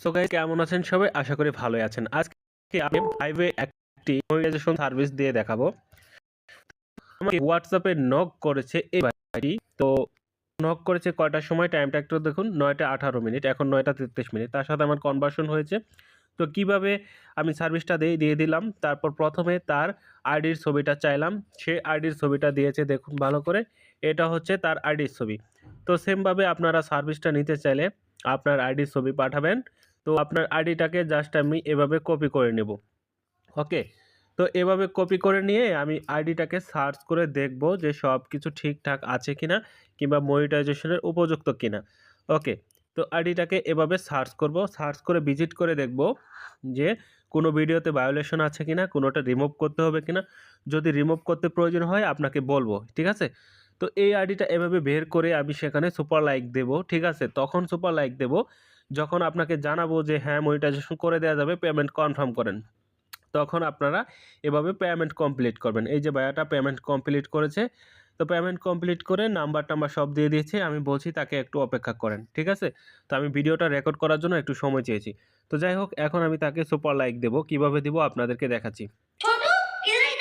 তো গাইস কেমন আছেন সবাই? আশা করি ভালোই আছেন। আজকে আমি লাইভে একটি মনিটাইজেশন সার্ভিস দিয়ে দেখাবো। আমাকে হোয়াটসঅ্যাপে নক করেছে এই ভাইটি। তো নক করেছে কয়টার সময়, টাইমটা একটু দেখুন, 9টা 18 মিনিট, এখন 9টা 33 মিনিট। তার সাথে আমার কনভার্সন হয়েছে। তো কিভাবে আমি সার্ভিসটা দিয়ে দিলাম। তারপর প্রথমে তার আইডির ছবিটা চাইলাম, সে আইডির ছবিটা দিয়েছে, দেখুন ভালো করে, এটা হচ্ছে তার আইডির ছবি। তো সেমভাবে আপনারা সার্ভিসটা নিতে চাইলে আপনার আইডির ছবি পাঠাবেন। তো আপনার আইডিটাকে জাস্ট আমি এভাবে কপি করে নেব। ওকে, তো এভাবে কপি করে নিয়ে আমি আইডিটাকে সার্চ করে দেখব যে সব কিছু ঠিকঠাক আছে কিনা, কিংবা মনিটাইজেশনের উপযুক্ত কিনা। ওকে, তো আইডিটাকে এভাবে সার্চ করব, সার্চ করে ভিজিট করে দেখব যে কোনো ভিডিওতে ভায়োলেশন আছে কিনা, কোনোটা রিমুভ করতে হবে কিনা। যদি রিমুভ করতে প্রয়োজন হয় আপনাকে বলবো, ঠিক আছে। তো এই আইডিটা এভাবে বের করে আমি সেখানে সুপার লাইক দেব, ঠিক আছে। তখন সুপার লাইক দেব যখন আপনাকে জানাবো যে হ্যাঁ মনিটাইজেশন করে দেওয়া যাবে, পেমেন্ট কনফার্ম করেন। তখন আপনারা এভাবে পেমেন্ট কমপ্লিট করবেন। এই যে ভাইয়াটা পেমেন্ট কমপ্লিট করেছে। তো পেমেন্ট কমপ্লিট করে নাম্বার টাম্বার সব দিয়ে দিয়েছে। আমি বলছি তাকে একটু অপেক্ষা করেন, ঠিক আছে। তো আমি ভিডিওটা রেকর্ড করার জন্য একটু সময় চেয়েছি। তো যাই হোক, এখন আমি তাকে সুপার লাইক দেবো, কিভাবে দিব আপনাদেরকে দেখাচ্ছি।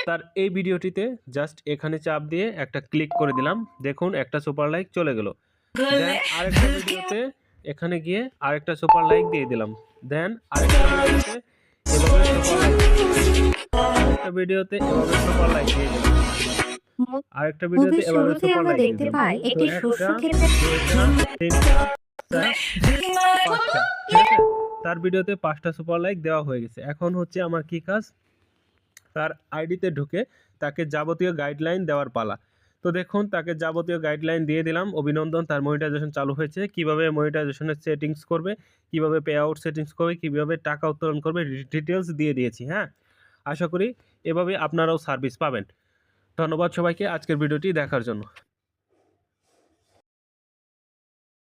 তার এই ভিডিওটিতে জাস্ট এখানে চাপ দিয়ে একটা ক্লিক করে দিলাম, দেখুন একটা সুপার লাইক চলে গেল। দেন আরেকটা ভিডিওতে এখানে গিয়ে আরেকটা সুপার লাইক দিয়ে দিলাম। দেন আরেকটা ভিডিওতে এভাবে সুপার লাইক, আরেকটা ভিডিওতে এভাবে সুপার লাইক দিয়ে দিলাম, আরেকটা ভিডিওতে এভাবে সুপার লাইক দিয়ে দিলাম। তো একটা, দুইটা, তিনটা, পাঁচটা, ঠিক আছে। তার ভিডিওতে 5টা সুপার লাইক দেওয়া হয়ে গেছে। এখন হচ্ছে আমার কি কাজ, তার আইডিতে ঢুকে তাকে যাবতীয় গাইডলাইন দেওয়ার পালা। তো দেখুন তাকে যাবতীয় গাইডলাইন দিয়ে দিলাম। অভিনন্দন, তার মনিটাইজেশন চালু হয়েছে। কিভাবে মনিটাইজেশনের সেটিংস করবে, কিভাবে পে আউট সেটিংস করবে, কিভাবে টাকা উত্তোলন করবে, ডিটেলস দিয়ে দিয়েছি। হ্যাঁ, আশা করি এভাবে আপনারাও সার্ভিস পাবেন। ধন্যবাদ সবাইকে আজকের ভিডিওটি দেখার জন্য।